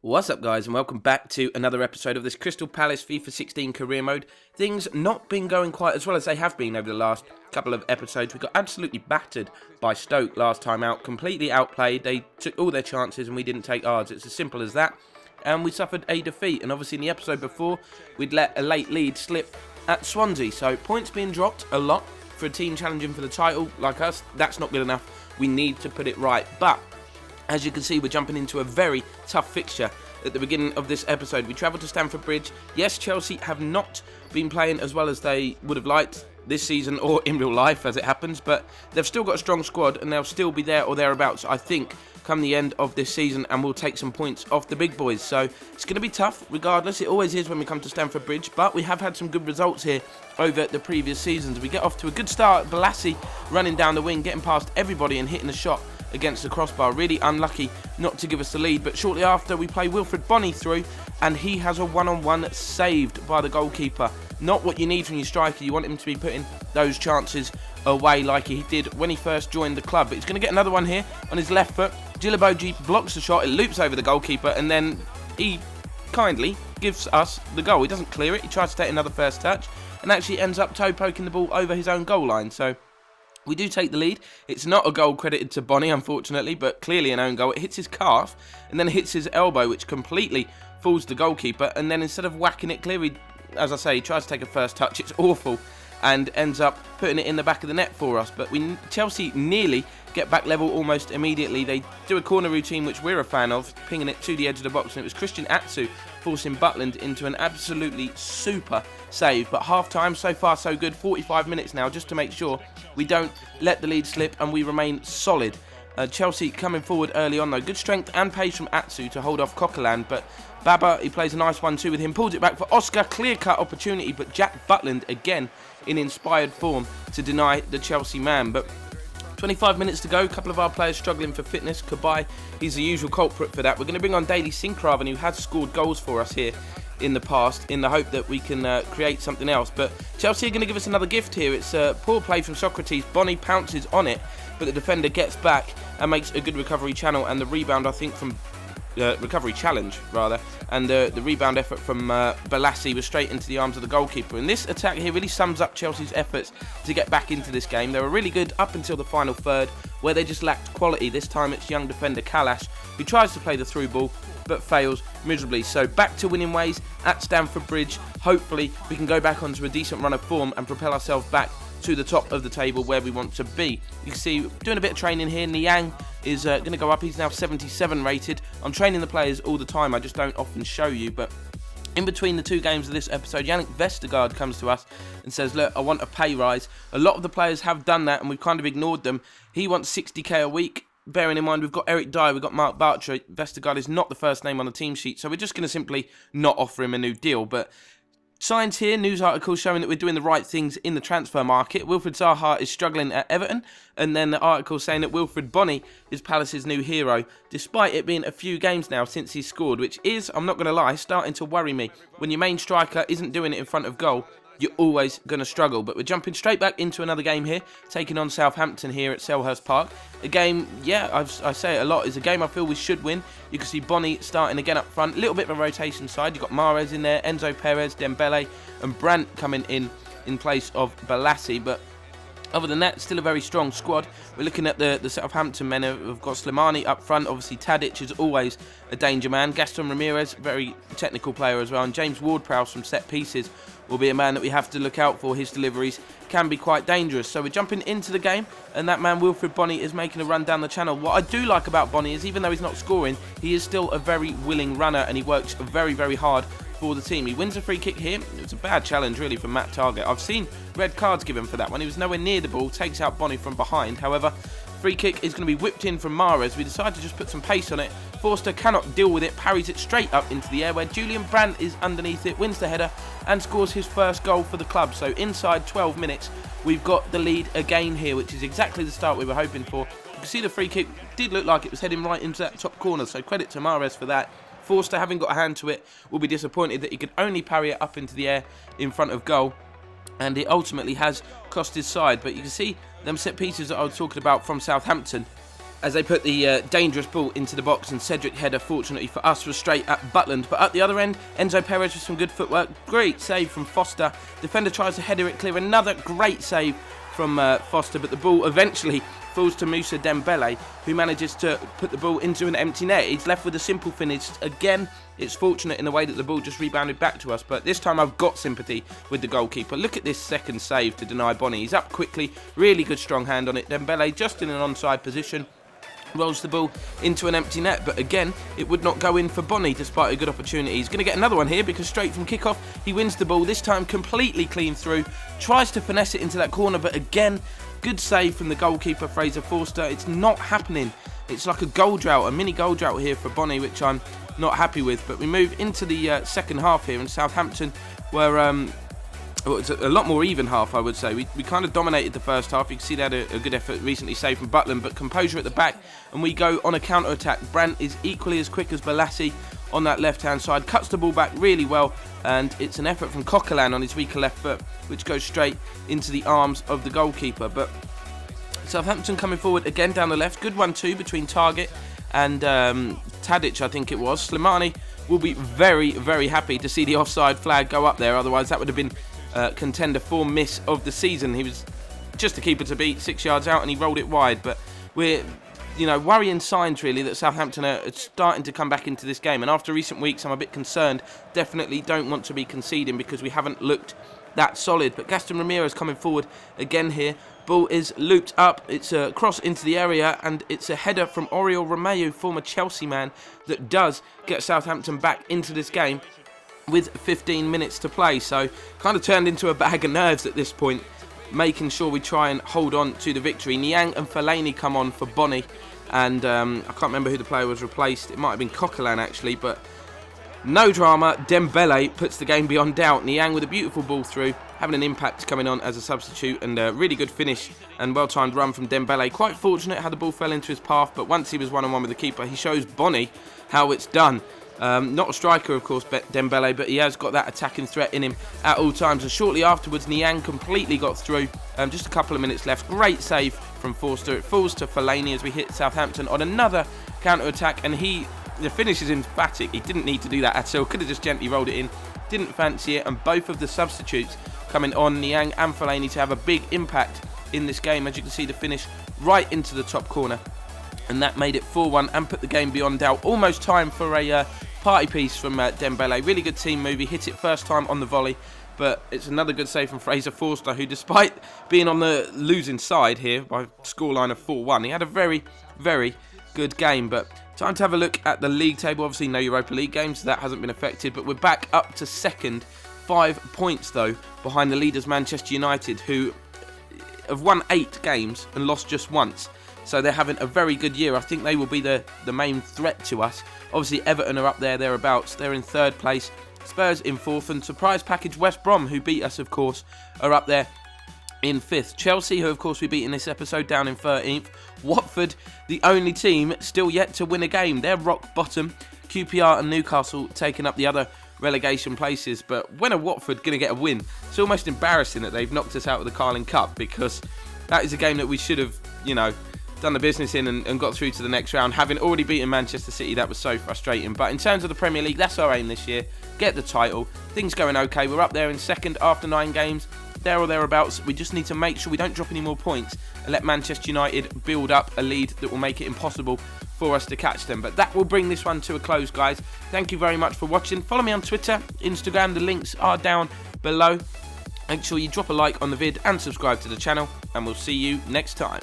What's up guys, and welcome back to another episode of this Crystal Palace FIFA 16 career mode. Things not been going quite as well as they have been over the last couple of episodes. We got absolutely battered by Stoke last time out, completely outplayed. They took all their chances and we didn't take ours. It's as simple as that. And we suffered a defeat, and obviously in the episode before we'd let a late lead slip at Swansea. So points being dropped a lot for a team challenging for the title like us. That's not good enough. We need to put it right. But as you can see, we're jumping into a very tough fixture at the beginning of this episode. We travel to Stamford Bridge. Yes, Chelsea have not been playing as well as they would have liked this season or in real life as it happens, but they've still got a strong squad and they'll still be there or thereabouts, I think, come the end of this season, and we'll take some points off the big boys. So it's going to be tough regardless. It always is when we come to Stamford Bridge, but we have had some good results here over the previous seasons. We get off to a good start. Bolasie running down the wing, getting past everybody and hitting the shot against the crossbar. Really unlucky not to give us the lead, but shortly after we play Bony through and he has a one-on-one saved by the goalkeeper. Not what you need from your striker. You want him to be putting those chances away like he did when he first joined the club. But he's going to get another one here on his left foot. Djilobodji blocks the shot, it loops over the goalkeeper, and then he kindly gives us the goal. He doesn't clear it, he tries to take another first touch and actually ends up toe poking the ball over his own goal line. So we do take the lead. It's not a goal credited to Bony, unfortunately, but clearly an own goal. It hits his calf and then it hits his elbow, which completely fools the goalkeeper. And then instead of whacking it clear, he, as I say, he tries to take a first touch. It's awful and ends up putting it in the back of the net for us. But Chelsea nearly get back level almost immediately. They do a corner routine, which we're a fan of, pinging it to the edge of the box. And it was Christian Atsu forcing Butland into an absolutely super save. But half-time, so far so good. 45 minutes now, just to make sure we don't let the lead slip and we remain solid. Chelsea coming forward early on though. Good strength and pace from Atsu to hold off Coquelin. But Baba, he plays a nice 1-2 with him. Pulls it back for Oscar. Clear-cut opportunity. But Jack Butland, again, in inspired form to deny the Chelsea man. But 25 minutes to go, a couple of our players struggling for fitness. Kabai, he's the usual culprit for that. We're going to bring on Daily Sincraven, who has scored goals for us here in the past, in the hope that we can create something else. But Chelsea are going to give us another gift here. It's a poor play from Socrates. Bony pounces on it, but the defender gets back and makes a good recovery channel, and the rebound, I think, from recovery challenge rather, and the rebound effort from Bolasie was straight into the arms of the goalkeeper. And this attack here really sums up Chelsea's efforts to get back into this game. They were really good up until the final third, where they just lacked quality. This time it's young defender Kalash who tries to play the through ball but fails miserably. So back to winning ways at Stamford Bridge. Hopefully we can go back onto a decent run of form and propel ourselves back to the top of the table where we want to be. You can see doing a bit of training here. Niang is going to go up. He's now 77 rated. I'm training the players all the time. I just don't often show you. But in between the two games of this episode, Yannick Vestergaard comes to us and says, look, I want a pay rise. A lot of the players have done that and we've kind of ignored them. He wants 60k a week. Bearing in mind, we've got Eric Dyer, we've got Mark Bartra. Vestergaard is not the first name on the team sheet, so we're just going to simply not offer him a new deal. But signs here, news articles showing that we're doing the right things in the transfer market. Wilfried Zaha is struggling at Everton, and then the article saying that Wilfried Bony is Palace's new hero, despite it being a few games now since he scored, which is, I'm not going to lie, starting to worry me. When your main striker isn't doing it in front of goal, you're always going to struggle. But we're jumping straight back into another game here, taking on Southampton here at Selhurst Park. A game, yeah, I say it a lot, is a game I feel we should win. You can see Bony starting again up front, a little bit of a rotation side. You've got Mahrez in there, Enzo Perez, Dembele and Brandt coming in place of Bolasie. But other than that, still a very strong squad. We're looking at the Southampton men. We've got Slimani up front. Obviously, Tadic is always a danger man. Gaston Ramirez, very technical player as well. And James Ward-Prowse from set pieces will be a man that we have to look out for. His deliveries can be quite dangerous. So we're jumping into the game, and that man Wilfried Bony is making a run down the channel. What I do like about Bony is, even though he's not scoring, he is still a very willing runner, and he works very, very hard for the team. He wins a free kick here. It's a bad challenge really from Matt Target. I've seen red cards given for that one. He was nowhere near the ball, takes out Bony from behind. However, free kick is going to be whipped in from Mahrez. We decide to just put some pace on it. Forster cannot deal with it, parries it straight up into the air, where Julian Brandt is underneath it, wins the header and scores his first goal for the club. So inside 12 minutes, we've got the lead again here, which is exactly the start we were hoping for. You can see the free kick did look like it was heading right into that top corner, so credit to Mahrez for that. Forster, having got a hand to it, will be disappointed that he could only parry it up into the air in front of goal, and it ultimately has cost his side. But you can see them set pieces that I was talking about from Southampton as they put the dangerous ball into the box, and Cedric header, fortunately for us, was straight at Butland. But at the other end, Enzo Perez with some good footwork. Great save from Foster. Defender tries to header it clear. Another great save from Foster, but the ball eventually falls to Moussa Dembele, who manages to put the ball into an empty net. He's left with a simple finish. Again, it's fortunate in the way that the ball just rebounded back to us, but this time I've got sympathy with the goalkeeper. Look at this second save to deny Bony. He's up quickly, really good strong hand on it. Dembele just in an onside position, rolls the ball into an empty net, but again, it would not go in for Bony despite a good opportunity. He's going to get another one here because straight from kickoff, he wins the ball, this time completely clean through, tries to finesse it into that corner, but again, good save from the goalkeeper, Fraser Forster. It's not happening. It's like a goal drought, a mini goal drought here for Bony, which I'm not happy with. But we move into the second half here, and Southampton were well, it's a lot more even half, I would say. We kind of dominated the first half. You can see they had a good effort recently saved from Butland, but composure at the back, and we go on a counter-attack. Brandt is equally as quick as Balassi on that left-hand side, cuts the ball back really well, and it's an effort from Coquelin on his weaker left foot, which goes straight into the arms of the goalkeeper. But Southampton coming forward again down the left. Good 1-2 between Target and Tadic, I think it was. Slimani will be very, very happy to see the offside flag go up there. Otherwise, that would have been contender for miss of the season. He was just a keeper to beat, 6 yards out, and he rolled it wide. But we're, worrying signs really that Southampton are starting to come back into this game. And after recent weeks, I'm a bit concerned. Definitely don't want to be conceding because we haven't looked that solid. But Gaston Ramirez coming forward again here. Ball is looped up. It's a cross into the area, and it's a header from Oriol Romeu, former Chelsea man, that does get Southampton back into this game with 15 minutes to play. So kind of turned into a bag of nerves at this point, making sure we try and hold on to the victory. Niang and Fellaini come on for Bony, and I can't remember who the player was replaced. It might have been Coquelin actually, but no drama. Dembele puts the game beyond doubt. Niang with a beautiful ball through, having an impact coming on as a substitute, and a really good finish and well-timed run from Dembele. Quite fortunate how the ball fell into his path, but once he was one-on-one with the keeper, he shows Bony how it's done. Not a striker, of course, Dembele, but he has got that attacking threat in him at all times. And shortly afterwards, Niang completely got through. Just a couple of minutes left. Great save from Forster. It falls to Fellaini as we hit Southampton on another counter-attack, and the finish is emphatic. He didn't need to do that at all. Could have just gently rolled it in. Didn't fancy it, and both of the substitutes coming on, Niang and Fellaini, to have a big impact in this game. As you can see, the finish right into the top corner, and that made it 4-1 and put the game beyond doubt. Almost time for a party piece from Dembele. Really good team move. He hit it first time on the volley, but it's another good save from Fraser Forster, who, despite being on the losing side here by scoreline of 4-1, he had a very, very good game. But time to have a look at the league table. Obviously no Europa League games, so that hasn't been affected, but we're back up to second. 5 points though behind the leaders Manchester United, who have won 8 games and lost just once. So they're having a very good year. I think they will be the main threat to us. Obviously Everton are up there, thereabouts. They're in 3rd place. Spurs in 4th, and surprise package West Brom, who beat us of course, are up there in 5th. Chelsea, who of course we beat in this episode, down in 13th. Watford, the only team still yet to win a game. They're rock bottom. QPR and Newcastle taking up the other relegation places. But when are Watford going to get a win? It's almost embarrassing that they've knocked us out of the Carling Cup, because that is a game that we should have, done the business in and got through to the next round. Having already beaten Manchester City, that was so frustrating. But in terms of the Premier League, that's our aim this year. Get the title. Things going okay. We're up there in 2nd after 9 games. There or thereabouts. We just need to make sure we don't drop any more points and let Manchester United build up a lead that will make it impossible for us to catch them. But that will bring this one to a close, guys. Thank you very much for watching. Follow me on Twitter, Instagram. The links are down below. Make sure you drop a like on the vid and subscribe to the channel, and we'll see you next time.